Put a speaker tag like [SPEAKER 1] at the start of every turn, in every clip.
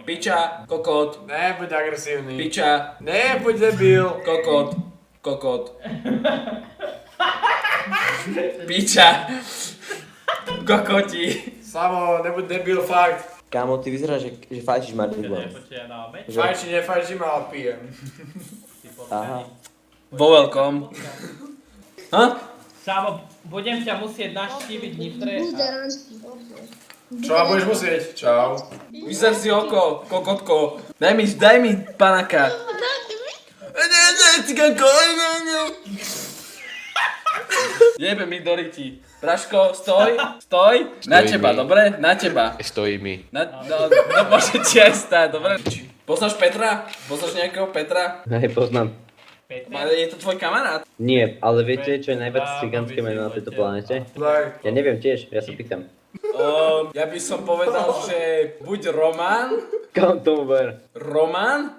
[SPEAKER 1] Piča, kokot.
[SPEAKER 2] Nebuď agresívny.
[SPEAKER 1] Piča.
[SPEAKER 2] Nebuď debil.
[SPEAKER 1] Kokot. Kokot. Piča. Kokoti.
[SPEAKER 2] Samo, nebuď debil, fakt.
[SPEAKER 3] Kámo, ty vyzeráš, že fajčíš marihuanu.
[SPEAKER 2] Fajči, nefajči ma, ale pijem.
[SPEAKER 3] Aha.
[SPEAKER 1] Vo veľkom. Ha?
[SPEAKER 4] Sámo, budem ťa musieť naštíviť vnútre a...
[SPEAKER 2] Čo ma budeš musieť? Čau.
[SPEAKER 1] Vyzer si oko, kokotko. Daj mi panaka. Ciganko. Jebe mi do ryti. Praško, stoj. Na teba, dobre? Na teba.
[SPEAKER 5] Stojí mi.
[SPEAKER 1] No môže ti aj stáť, dobre? Poznáš Petra? Poznáš nejakého Petra?
[SPEAKER 3] Hej, poznám.
[SPEAKER 1] Je to tvoj kamarát?
[SPEAKER 3] Nie, ale viete, čo je najviac cigánske meno na tejto planete?
[SPEAKER 2] Daj.
[SPEAKER 3] Ja neviem tiež, ja sa pýtam.
[SPEAKER 1] Ja by som povedal, že buď Roman,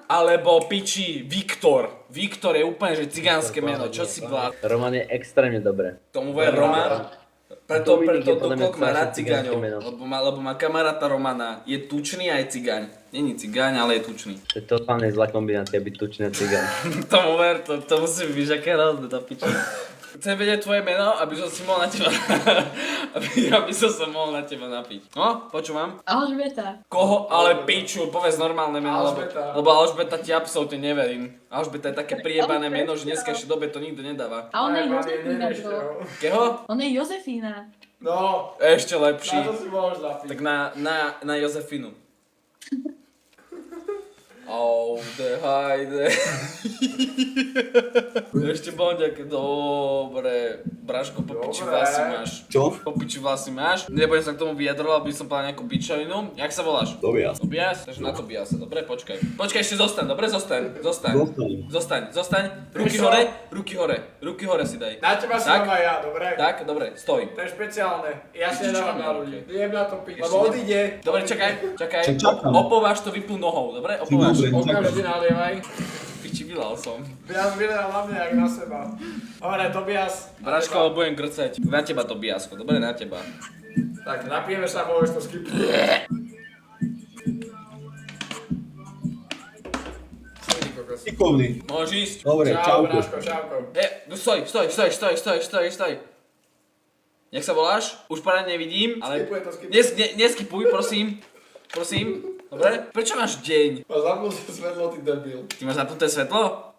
[SPEAKER 1] alebo piči Viktor. Viktor je úplne, že cigánske meno, čo si blá?
[SPEAKER 3] Roman je extrémne dobré.
[SPEAKER 1] Tomu bude Roman. Preto
[SPEAKER 3] Dominik je podľa mňa
[SPEAKER 1] dokoľko má rád
[SPEAKER 3] strašne cigánske
[SPEAKER 1] cigáňov,
[SPEAKER 3] meno.
[SPEAKER 1] lebo má kamaráta Romana. Je tučný aj cigáň. Není cigáň, ale je tučný.
[SPEAKER 3] To je totálne zlá kombinácia byť tučný a cigán.
[SPEAKER 1] Tomu ver, to musí byť, že aké rozdiel do piči. Chcem vedieť tvoje meno, aby som si mohol na teba aby som sa mohol na teba napiť. No, počúvam.
[SPEAKER 6] Alžbeta.
[SPEAKER 1] Koho? Ale piču, povedz normálne meno,
[SPEAKER 2] Alžbeta.
[SPEAKER 1] lebo Alžbeta ti absolútne neverím. Alžbeta je také priebané meno, že dneska ešte dobe to nikto nedáva.
[SPEAKER 6] A ona je
[SPEAKER 2] Aj,
[SPEAKER 6] Jozefína,
[SPEAKER 2] nevieš,
[SPEAKER 6] bro.
[SPEAKER 2] čo?
[SPEAKER 1] Keho?
[SPEAKER 6] Ona je Jozefína.
[SPEAKER 2] No,
[SPEAKER 1] Ešte lepší.
[SPEAKER 2] na to si môžeš zapiť.
[SPEAKER 1] Tak na Jozefinu. Oh, the hajde. Ešte bonďak, dobre. Braško, po piči
[SPEAKER 2] Dobre.
[SPEAKER 1] vlasy máš.
[SPEAKER 3] Čo?
[SPEAKER 1] Po piči vlasy máš. Nebudem sa k tomu vyjadrovať, aby som povedal nejakú pičovinu. Jak sa voláš?
[SPEAKER 3] Tobias.
[SPEAKER 1] Tobias? Takže na Tobiasa, dobre, počkaj. Počkaj, ešte zostaň, dobre, zostaň. Zostaň. Ruky
[SPEAKER 2] Čo?
[SPEAKER 1] hore, ruky hore si daj.
[SPEAKER 2] Na teba si
[SPEAKER 1] Tak?
[SPEAKER 2] dám aj ja, dobre?
[SPEAKER 1] Tak, dobre, stoj.
[SPEAKER 2] To je špeciálne. Ja si
[SPEAKER 1] Ešte
[SPEAKER 2] nedávam
[SPEAKER 1] čo?
[SPEAKER 2] na ľudí.
[SPEAKER 1] Ok.
[SPEAKER 2] Idem na to piť,
[SPEAKER 1] Ešte
[SPEAKER 2] lebo
[SPEAKER 1] ne-
[SPEAKER 2] odíde.
[SPEAKER 1] Dobre, čakaj.
[SPEAKER 7] Čakám.
[SPEAKER 1] Opováš to vypnú nohou, dobre? Opováš.
[SPEAKER 2] Okamžite nalievaj.
[SPEAKER 1] Piči, vylal som.
[SPEAKER 2] Viac vydal na mňa, jak na seba. Dobre, Tobias.
[SPEAKER 1] Braško, ale budem grcať. Na teba, Tobiasko, dobre, na teba.
[SPEAKER 2] Tak, napijeme sa, môžeš to skipnúť. Ty kokos.
[SPEAKER 7] Šikovný.
[SPEAKER 1] Môžeš ísť.
[SPEAKER 7] Dobre,
[SPEAKER 2] Čau,
[SPEAKER 7] čauko.
[SPEAKER 2] Braško, čauko.
[SPEAKER 1] No stoj. Jak sa voláš? Už poriadne nevidím, ale...
[SPEAKER 2] Skipuj to, skipuj.
[SPEAKER 1] Neskipuj, prosím. Dobre? Prečo máš deň?
[SPEAKER 2] Máš zapnuté svetlo, ty debil.
[SPEAKER 1] Ty máš zapnuté svetlo?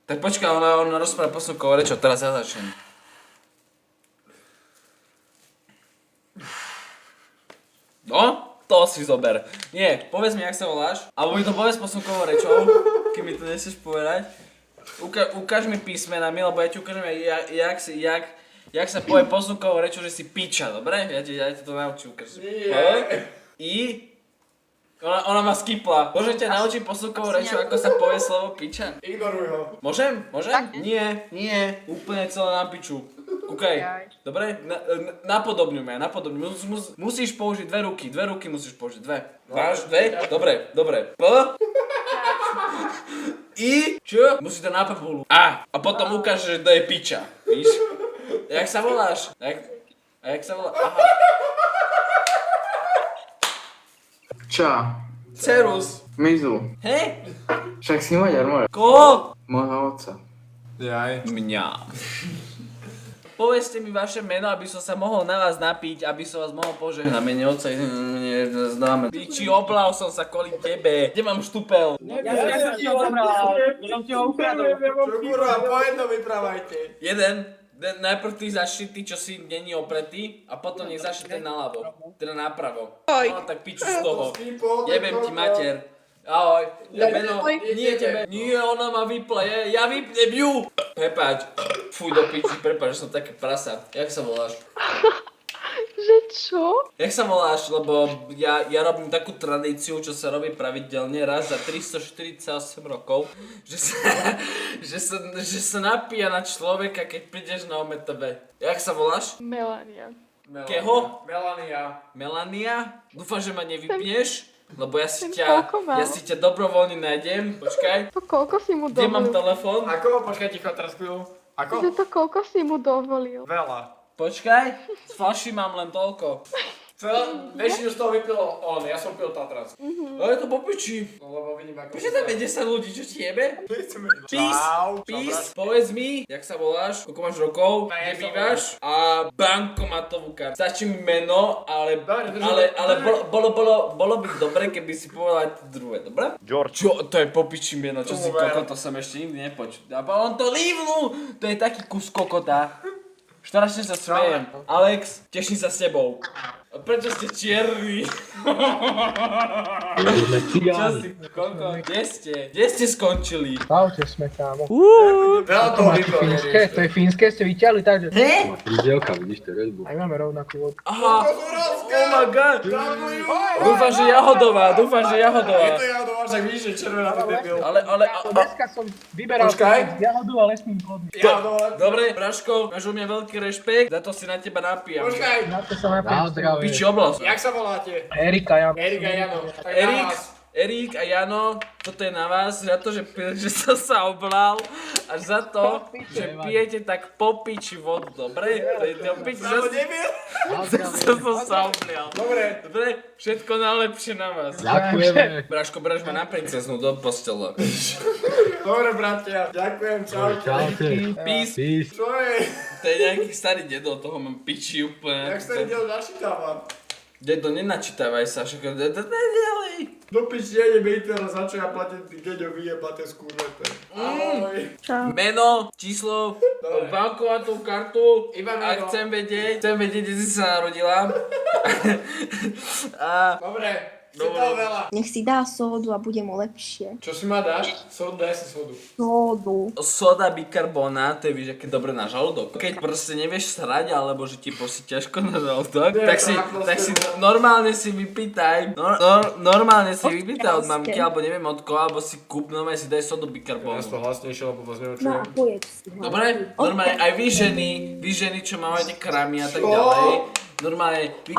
[SPEAKER 1] Tak počkaj, ona rozpráva posunkovo rečo, teraz ja začnem. No, to si zober. Nie, povedz mi, jak sa voláš. Alebo mi to povedz posunkovou rečou, keď mi to nechceš povedať. Ukáž mi písmenami, lebo ja ti ukážem, jak sa povie posunkovou rečou, že si piča, dobre? Ja ti to naučím, ukáž. I... Ona ma skipla. Môžem ťa naučiť posunkovou rečou, ako sa povie slovo piča?
[SPEAKER 2] Ignoruj ho.
[SPEAKER 1] Môžem? Nie. Úplne celé na piču. OK. Dobre? Napodobňujme. Musíš použiť dve ruky musíš použiť, dve. Máš dve? Dobre. P. I. Č. Musíš dať na papulu. A potom ukážeš, že to je piča. Víš? Jak sa voláš? Jak sa voláš? Aha.
[SPEAKER 8] Čau,
[SPEAKER 1] Cerus.
[SPEAKER 8] Mizu.
[SPEAKER 1] Hej?
[SPEAKER 8] Však si Maďar, more.
[SPEAKER 1] Koho?
[SPEAKER 8] Môjho otca.
[SPEAKER 2] Jaj.
[SPEAKER 1] Mňa. Povedzte mi vaše meno, aby som sa mohol na vás napiť, aby som vás mohol požehnať. Na mene otca známe. Piči, oblav som sa kvôli tebe. Kde mám štupel?
[SPEAKER 4] Ja som ti ho zabral, som ti ho ukradol.
[SPEAKER 2] Čo kurva, po jedno vyprávajte.
[SPEAKER 1] Jeden. Najprv ty začni, ty čo si není opretý a potom nech začne ten naľavo. Teda napravo. No tak piču z toho. Jebem ti mater. Ahoj. Meno. Nie tebe. Nie, ona ma vypla. Ja vypnem ju. Prepáč. Fuj do piči, prepáč, že som také prasa. Jak sa voláš?
[SPEAKER 9] Že čo?
[SPEAKER 1] Jak sa voláš? Lebo ja robím takú tradíciu, čo sa robí pravidelne raz za 348 rokov, že sa napíja na človeka, keď prídeš na OMTV. Jak sa voláš?
[SPEAKER 9] Melania.
[SPEAKER 1] Keho?
[SPEAKER 2] Melania.
[SPEAKER 1] Melania? Dúfam, že ma nevypneš, lebo ja si
[SPEAKER 9] Koľko mal?
[SPEAKER 1] ťa dobrovoľne nájdem. Počkaj.
[SPEAKER 9] To koľko si mu
[SPEAKER 1] Kde mám
[SPEAKER 9] dovolil?
[SPEAKER 1] telefón?
[SPEAKER 2] Ako? Počkaj ticho, teraz chvíľu.
[SPEAKER 9] Že
[SPEAKER 2] Ako?
[SPEAKER 9] to koľko si mu dovolil?
[SPEAKER 2] Veľa.
[SPEAKER 1] Počkaj. Z fľaši mám len toľko.
[SPEAKER 2] Väčšinu z toho vypil on, ja som pil Tatranský.
[SPEAKER 1] Ale to popiči.
[SPEAKER 2] No lebo vidím ako...
[SPEAKER 1] Prečo tam je 10 ľudí, čo ti jebe? Pís, povedz mi, jak sa voláš, koľko máš rokov, kde bývaš a bankomatovú kartu. Stačí mi meno, ale bolo by dobre, keby si povedal aj druhé, dobre?
[SPEAKER 5] George.
[SPEAKER 1] Čo, to je popiči meno, čo si kokot, to som ešte nikdy nepočul. A on to lívnul, to je taký kus kokota. Strašne sa smejem. Alex, teším sa s tebou. Prečo ste čierni? Čo si, kokot, kde ste? Kde ste skončili?
[SPEAKER 2] Aute sme, kámo.
[SPEAKER 8] Veľa toho vypil,
[SPEAKER 2] To je fínske, ste vyťahli, takže...
[SPEAKER 3] Pridelka, vidíš, to je Red Bull.
[SPEAKER 2] Aj máme rovnakú vodu.
[SPEAKER 1] Aha, oh my god. Dúfam, že jahodová.
[SPEAKER 2] Je to jadová, však vidíš, že červená to debil.
[SPEAKER 1] Ale,
[SPEAKER 2] Dneska som vyberal jahodu a lesným plodný.
[SPEAKER 1] dobre, Braško, máš u mňa veľký rešpekt, za to si na teba napijam.
[SPEAKER 2] Počkaj,
[SPEAKER 9] Na to sa napijem zdravie.
[SPEAKER 1] Piči oblasť.
[SPEAKER 2] jak sa voláte?
[SPEAKER 9] Erika, ja.
[SPEAKER 2] Erik a Jano. Tak na vás.
[SPEAKER 1] Erik a Jano, toto je na vás, za to, že som sa oblal a za to, že pijete tak po piči vodu, dobre? To je to piči, som sa oblial. Dobre, všetko najlepšie na vás.
[SPEAKER 3] Ďakujeme.
[SPEAKER 1] Braško, bráš ma na princeznu do postela.
[SPEAKER 2] Dobre, bratia, ďakujem, čau.
[SPEAKER 3] Čaute.
[SPEAKER 1] Peace.
[SPEAKER 3] Peace.
[SPEAKER 2] Čo je?
[SPEAKER 1] To je nejaký starý dedo, toho mám piči úplne.
[SPEAKER 2] Jak sa idel načítavam?
[SPEAKER 1] Dedo, nenačítavaj sa, však ďalej.
[SPEAKER 2] Do piči nejde teraz, za čo ja platím ty deďo vyjebate skúrvete. Ahoj.
[SPEAKER 1] Meno, číslo,
[SPEAKER 2] Dobre.
[SPEAKER 1] bankomatú kartu
[SPEAKER 2] Iba
[SPEAKER 1] a
[SPEAKER 2] meno.
[SPEAKER 1] chcem vedieť, kde si sa narodila. A
[SPEAKER 2] Dobre, si dal veľa.
[SPEAKER 7] Nech si dá sodu a bude mu lepšie.
[SPEAKER 2] Čo si ma dáš? Sodu, daj si sodu.
[SPEAKER 7] Sodu.
[SPEAKER 1] soda bikarbona, to je víš, aké dobre na žalúdok. Keď proste nevieš srať, alebo že ti proste ťažko na žalúdok,
[SPEAKER 2] Nie,
[SPEAKER 1] tak si normálne si vypýtaj, normálne si vypýtaj od mamky, alebo neviem od koho, alebo si kúp, normálne si daj sodu bikarbonu.
[SPEAKER 2] Ja som hlasnejšie, lebo vás
[SPEAKER 7] No a
[SPEAKER 2] neočujem.
[SPEAKER 7] povedz si.
[SPEAKER 1] Dobre? Normálne aj vy ženy, čo máte kramy a tak ďalej. Normálne, vy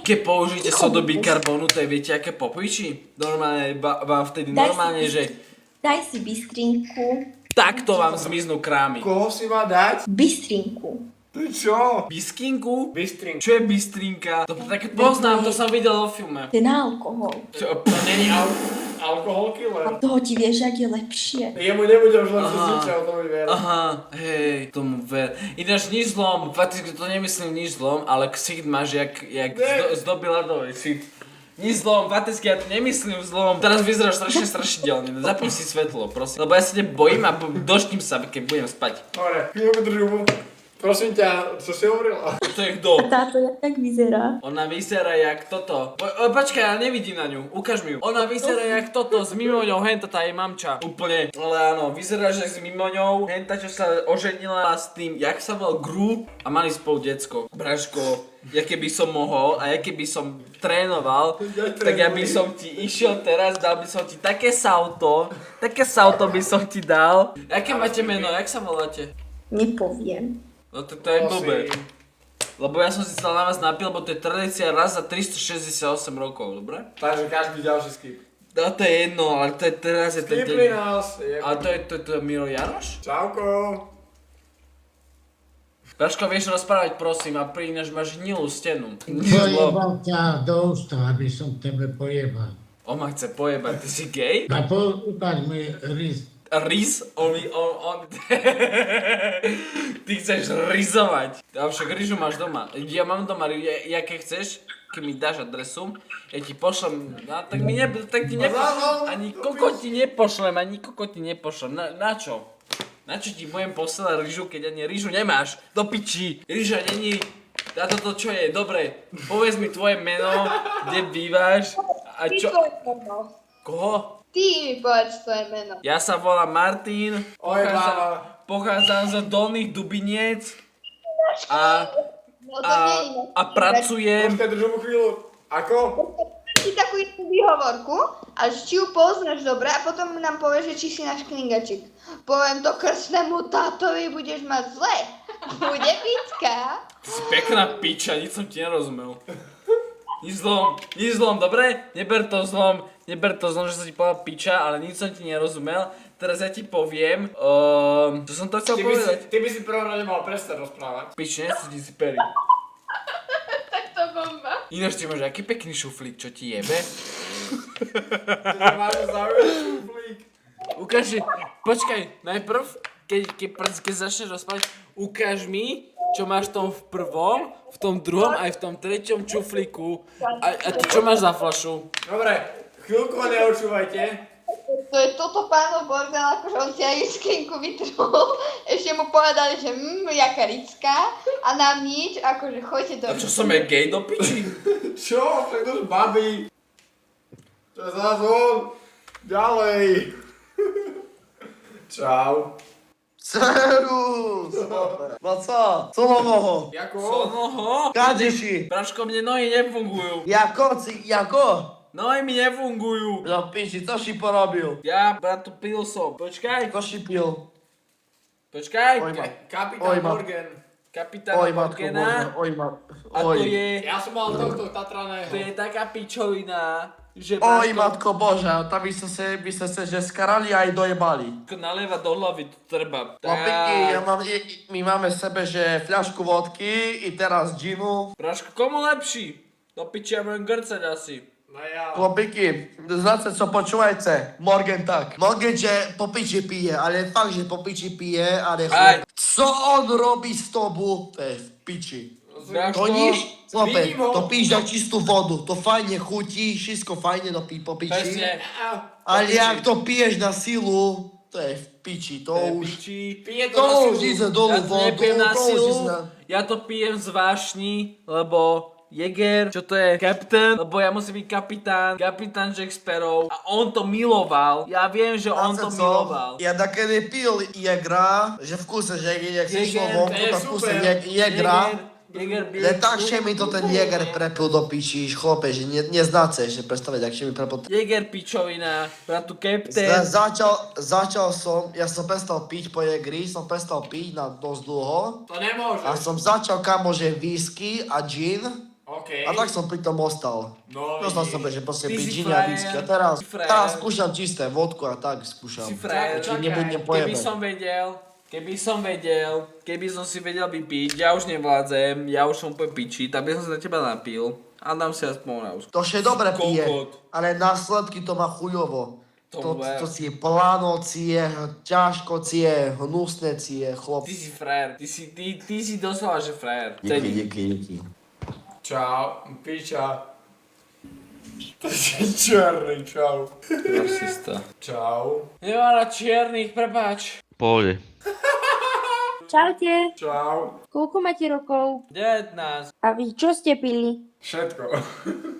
[SPEAKER 1] keď použijete sodu bikarbonu, to je viete aké popiči? Normálne vám vtedy normálne, že
[SPEAKER 7] Daj si bystrinku.
[SPEAKER 1] takto vám zmiznú krámy.
[SPEAKER 2] Koho si má dať?
[SPEAKER 7] Bystrinku.
[SPEAKER 2] Ty čo?
[SPEAKER 1] Biskinku?
[SPEAKER 2] Bystring.
[SPEAKER 1] Čo je bystrinka? To také poznám, to som videl vo filme.
[SPEAKER 7] Ten alkohol.
[SPEAKER 1] Čo,
[SPEAKER 2] To není alkohol killer.
[SPEAKER 7] Toho ti vieš, ak je lepšie.
[SPEAKER 2] Jemu nebude už lepšie zičia, o tom ver.
[SPEAKER 1] Aha, hej, tomu ver. Ináč nič zlom, fakticky to nemyslím nič zlom, ale ksicht máš jak zdoby ľadovej, shit. Nič zlom, fakticky ja to nemyslím zlom. Teraz vyzeráš strašne strašidelne, zapni si svetlo, prosím. Lebo ja sa nebojím a doštím sa, keď budem spať.
[SPEAKER 2] Dobre, chvíľku držu. Prosím ťa, čo si hovorila?
[SPEAKER 1] To je kto?
[SPEAKER 7] Táto jak tak vyzerá.
[SPEAKER 1] Ona vyzerá jak toto. Počkaj, ja nevidím na ňu, ukáž mi ju. Ona vyzerá jak toto, s Mimoňou, henta tá je mamča. Úplne, ale áno, vyzerá, že s Mimoňou, henta čo sa oženila s tým, jak sa volal Gru a mali spolu decko. Braško, ja keby som mohol a ja keby som trénoval, tak ja by som ti išiel teraz, dal by som ti také salto by som ti dal. Aké máte meno, jak sa voláte?
[SPEAKER 7] Nepoviem.
[SPEAKER 1] No to je blbé. Lebo ja som si stále na vás napil, lebo to je tradícia raz za 368 rokov, dobre?
[SPEAKER 2] Takže každý ďalší skip.
[SPEAKER 1] No to je jedno, ale to je teraz je ten
[SPEAKER 2] Skipli
[SPEAKER 1] deň.
[SPEAKER 2] nás.
[SPEAKER 1] A to je Miro Janoš?
[SPEAKER 2] Čauko.
[SPEAKER 1] Braško, vieš rozprávať prosím a prínaš máš hnilú stenu.
[SPEAKER 10] Pojebal ťa do ústa, aby som tebe pojebal.
[SPEAKER 1] On ma chce pojebať, ty si gej?
[SPEAKER 10] A ukáž mi rys.
[SPEAKER 1] Riz? On... Ty chceš rizovať. A však ryžu máš doma. Ja mám doma, jaké chceš, keď mi dáš adresu, ja ti pošlem, no, tak ti nepošlem, ani kokoti nepošlem, na čo? Na čo ti budem poslať ryžu, keď ani ryžu nemáš? Do piči, ryža není, a toto čo je, dobre, povedz mi tvoje meno, kde bývaš a čo? Koho?
[SPEAKER 11] Ty mi povedz tvoje meno.
[SPEAKER 1] Ja sa volám Martin, pochádzam z Dolných Dubiniec a pracujem.
[SPEAKER 2] Počkaj, držu mu chvíľu. Ako?
[SPEAKER 11] Ti takú jednu výhovorku a či ju poznáš dobre a potom nám povieš, že či si náš klingačik. Poviem to krstnému tátovi, budeš mať zle. Bude pitka.
[SPEAKER 1] Ty si pekná piča, nič som ti nerozumel. Nič zlom, dobre? Neber to zlom, že som ti povedal piča, ale nič som ti nerozumel. Teraz ja ti poviem, čo som to chcel povedať?
[SPEAKER 2] Ty by si prvom rade mal prestať rozprávať.
[SPEAKER 1] Pič, nechci ti si pery.
[SPEAKER 11] Tak to bomba.
[SPEAKER 1] Ináč ty máš aký pekný šuflík, čo ti jebe?
[SPEAKER 2] Máš zaujímavý šuflík.
[SPEAKER 1] Ukáž, počkaj, najprv, keď začneš rozprávať, ukáž mi, čo máš v prvom, v tom druhom, aj v tom treťom čuflíku. A ty čo máš za fľašu?
[SPEAKER 2] Dobre, chvíľku ma neočúvajte.
[SPEAKER 11] To je toto pánov bordel, akože on si aj skrinku vytrhol. Ešte mu povedali, že jaká rická a nám nič, akože choďte do...
[SPEAKER 1] A čo som je gay do piči?
[SPEAKER 2] Čo? Tak to už babi. Čo je zás on? Ďalej. Čau.
[SPEAKER 8] Serus! No co? Co nového?
[SPEAKER 2] Jako?
[SPEAKER 1] Sonoho?
[SPEAKER 8] Kadeši?
[SPEAKER 1] Braško, mne nohy nefungujú.
[SPEAKER 8] Jako?
[SPEAKER 1] Nohy mi nefungujú.
[SPEAKER 8] No piči, co si porobil?
[SPEAKER 1] Ja, bratu, pil som. Počkaj,
[SPEAKER 8] Co si pil?
[SPEAKER 1] počkaj.
[SPEAKER 8] Oj, ma.
[SPEAKER 2] Kapitán
[SPEAKER 8] Oj, ma.
[SPEAKER 2] Morgan.
[SPEAKER 1] Kapitána
[SPEAKER 8] Oj, matko
[SPEAKER 1] Morgana.
[SPEAKER 8] Bože,
[SPEAKER 1] A to
[SPEAKER 8] oj.
[SPEAKER 1] je,
[SPEAKER 2] Ja som mal tohto
[SPEAKER 1] to
[SPEAKER 2] Tatraného.
[SPEAKER 1] je taká pičovina, že
[SPEAKER 8] Oj,
[SPEAKER 1] Braško,
[SPEAKER 8] matko Bože, tam by ste sa že skarali aj dojebali.
[SPEAKER 1] nalieva do hlavy, to treba.
[SPEAKER 8] Chlapíky, my máme sebe, že fľašku vodky i teraz džinu.
[SPEAKER 1] Braško, komu lepší? Do piči, ja budem grcať asi.
[SPEAKER 2] No ja.
[SPEAKER 8] Chlapíky, znáte co, počúvajte, Morgan tak. Morgan, že po piči pije, ale fakt, že po piči pije, ale
[SPEAKER 1] Aj.
[SPEAKER 8] co on robí s tobou, to je v piči.
[SPEAKER 1] Braško,
[SPEAKER 8] To nič, chlape,
[SPEAKER 2] vidím ho.
[SPEAKER 8] to píš na čistú vodu, to fajne chutí, všetko fajne do po piči.
[SPEAKER 1] presne.
[SPEAKER 8] Ale jak to piješ na silu, to je v piči, to už...
[SPEAKER 1] Piči.
[SPEAKER 2] Pije to
[SPEAKER 8] To
[SPEAKER 2] na
[SPEAKER 8] už
[SPEAKER 2] silu.
[SPEAKER 8] ide
[SPEAKER 1] Ja
[SPEAKER 8] dolu
[SPEAKER 1] to
[SPEAKER 8] vodu,
[SPEAKER 1] nepijem na
[SPEAKER 8] to už
[SPEAKER 1] silu,
[SPEAKER 8] ide...
[SPEAKER 1] ja to pijem z vášni, lebo Jäger, čo to je? Captain, lebo ja musím byť kapitán Jack Sparrow a on to miloval. Ja viem, že on to miloval.
[SPEAKER 8] Ja takedy pil Jägra, že v kuse, že jak si šlo
[SPEAKER 1] Jäger,
[SPEAKER 8] vonku,
[SPEAKER 2] to je
[SPEAKER 8] tak v kuse
[SPEAKER 2] super.
[SPEAKER 8] Jägra.
[SPEAKER 1] Jäger,
[SPEAKER 8] Ale tak še mi to ten Jäger prepil do piči, chlope, že neznáce, že predstaviť, ak še mi prepil.
[SPEAKER 1] Jäger pičovina, bratu Captain.
[SPEAKER 8] Začal som, ja som prestal piť po Jägri, som prestal piť na dosť dlho.
[SPEAKER 2] To nemôžeš.
[SPEAKER 8] A som začal kamo, že whisky a gin.
[SPEAKER 2] OK.
[SPEAKER 8] A tak som pri tom ostal.
[SPEAKER 2] No,
[SPEAKER 8] Dostal som,
[SPEAKER 2] vidíš.
[SPEAKER 8] že proste
[SPEAKER 1] Ty
[SPEAKER 8] piť
[SPEAKER 1] si
[SPEAKER 8] gin a
[SPEAKER 1] frajer,
[SPEAKER 8] whisky. A
[SPEAKER 1] si frajer.
[SPEAKER 8] teraz skúšam čisté vodku a tak skúšam.
[SPEAKER 1] Si frajer.
[SPEAKER 8] Či
[SPEAKER 2] Čakaj,
[SPEAKER 8] nebudem
[SPEAKER 1] Keby
[SPEAKER 8] pojebať.
[SPEAKER 1] keby som si vedel vypiť, ja už nevládzem, ja už som po piči, tak by som sa na teba napil a dám si aspoň na úzku.
[SPEAKER 8] To še dobre pije,
[SPEAKER 1] Kokot.
[SPEAKER 8] ale následky to má chujovo.
[SPEAKER 1] To
[SPEAKER 8] To si plano cie, ťažko cie, hnusné cie, chlop.
[SPEAKER 1] Ty si frajer, ty si doslova, že frajer.
[SPEAKER 8] Díky.
[SPEAKER 2] Čau. Piča. To je černý, čau.
[SPEAKER 1] Rasista.
[SPEAKER 2] Čau.
[SPEAKER 1] Nemám rád čiernych, prepáč.
[SPEAKER 3] Pohode.
[SPEAKER 7] Čaute,
[SPEAKER 2] Čau.
[SPEAKER 7] koľko máte rokov?
[SPEAKER 1] 19.
[SPEAKER 7] A vy čo ste pili?
[SPEAKER 2] Všetko.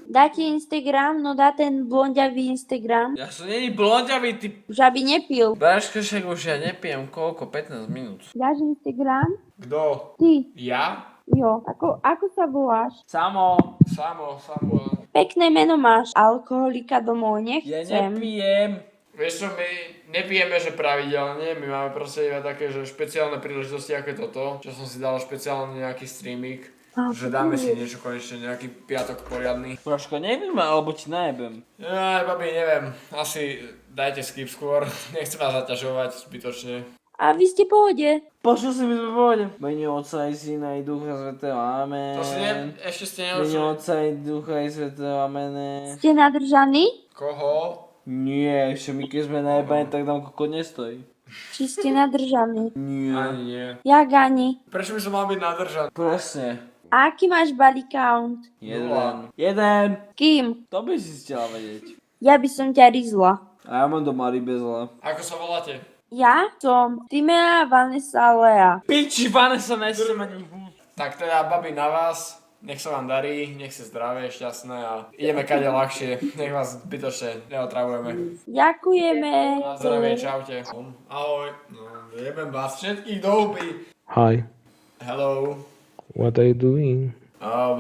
[SPEAKER 7] Dáte Instagram? No dá ten blondiavý Instagram.
[SPEAKER 1] Ja som není blondiavý, ty...
[SPEAKER 7] Už aby nepil.
[SPEAKER 1] Braško, však už ja nepijem koľko, 15 minút.
[SPEAKER 7] Dáš Instagram?
[SPEAKER 2] Kto?
[SPEAKER 7] Ty.
[SPEAKER 2] Ja?
[SPEAKER 7] Jo. Ako sa voláš?
[SPEAKER 1] Samo.
[SPEAKER 2] Samuel.
[SPEAKER 7] Pekné meno máš. Alkoholika domov
[SPEAKER 1] Ja
[SPEAKER 7] nechcem.
[SPEAKER 1] nepijem.
[SPEAKER 2] Vieš čo, my nepijeme, že pravidelne, my máme proste iba také, že špeciálne príležitosti ako je toto, čo som si dal špeciálne nejaký streaming, že dáme si niečo konečne, nejaký piatok poriadny.
[SPEAKER 1] Braško, neviem, alebo ti najebem.
[SPEAKER 2] Ja, babi, neviem, asi dajte skip skôr, nechcem vás zaťažovať zbytočne.
[SPEAKER 7] A vy ste v pohode?
[SPEAKER 1] Počul si, my sme pohode. Mene Otca i Syna i Ducha Svätého, amen.
[SPEAKER 2] To si ešte ste
[SPEAKER 1] Mene
[SPEAKER 2] neočuli.
[SPEAKER 1] Otca i Ducha i Svätého, amen.
[SPEAKER 7] Ste nadržaní?
[SPEAKER 2] Koho?
[SPEAKER 1] Nie, ešte my keď sme najebani, tak tam kokot nestojí.
[SPEAKER 7] Či ste nadržaní?
[SPEAKER 1] Nie.
[SPEAKER 2] Ani nie.
[SPEAKER 7] Jak ani?
[SPEAKER 2] Prečo by som mal byť nadržaný?
[SPEAKER 1] Presne.
[SPEAKER 7] A aký máš body count?
[SPEAKER 1] Jeden.
[SPEAKER 7] Kým?
[SPEAKER 1] To by si chcela vedieť.
[SPEAKER 7] Ja by som ťa rizla.
[SPEAKER 1] A ja mám doma rybezla.
[SPEAKER 2] Ako sa voláte?
[SPEAKER 7] Ja som Timea, Vanessa, Lea.
[SPEAKER 1] Piči, Vanessa, nechcem ani...
[SPEAKER 2] Tak teda, babi, na vás. Nech sa vám darí, nech ste zdravé, šťastné a ideme kade ľahšie. Nech vás zbytočne neotravujeme.
[SPEAKER 7] Ďakujeme.
[SPEAKER 2] Na zdravie, čaute. Ahoj. No, jebem vás všetkých do huby.
[SPEAKER 5] Hi,
[SPEAKER 2] Hello.
[SPEAKER 5] what are you doing?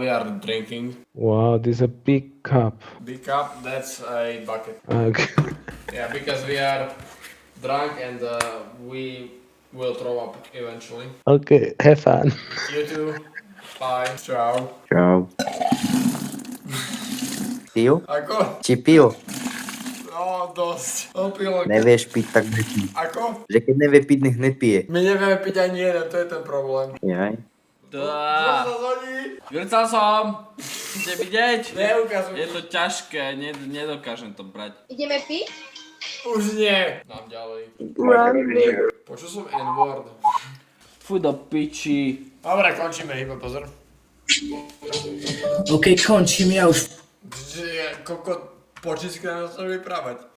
[SPEAKER 2] We are drinking.
[SPEAKER 5] Wow, this is a big cup.
[SPEAKER 2] Big cup, that's a bucket.
[SPEAKER 5] Okay.
[SPEAKER 2] Yeah, because we are drunk and we will throw up eventually.
[SPEAKER 5] Okay, have fun.
[SPEAKER 2] You too. Bye. Čau.
[SPEAKER 3] Čau. Pil?
[SPEAKER 2] Ako?
[SPEAKER 3] Či pil?
[SPEAKER 2] No, dosť. Opilo.
[SPEAKER 3] Nevieš piť, tak nepí.
[SPEAKER 2] Ako?
[SPEAKER 3] Že keď nevie piť, nech nepije.
[SPEAKER 2] My nevieme piť ani jeden, to je ten problém.
[SPEAKER 3] Jaj.
[SPEAKER 1] Dá.
[SPEAKER 2] zazvoní.
[SPEAKER 1] Grcal som. Chcete vidieť?
[SPEAKER 2] Neukazuj.
[SPEAKER 1] Je to ťažké, nedokážem to brať.
[SPEAKER 11] Ideme piť?
[SPEAKER 2] Už nie. Dám ďalej. Počul som N-word.
[SPEAKER 1] Fuj do piči.
[SPEAKER 2] Dobre, končíme, iba pozor.
[SPEAKER 10] OK, končím, ja už
[SPEAKER 2] Koľko počísky nám chceli vyprávať.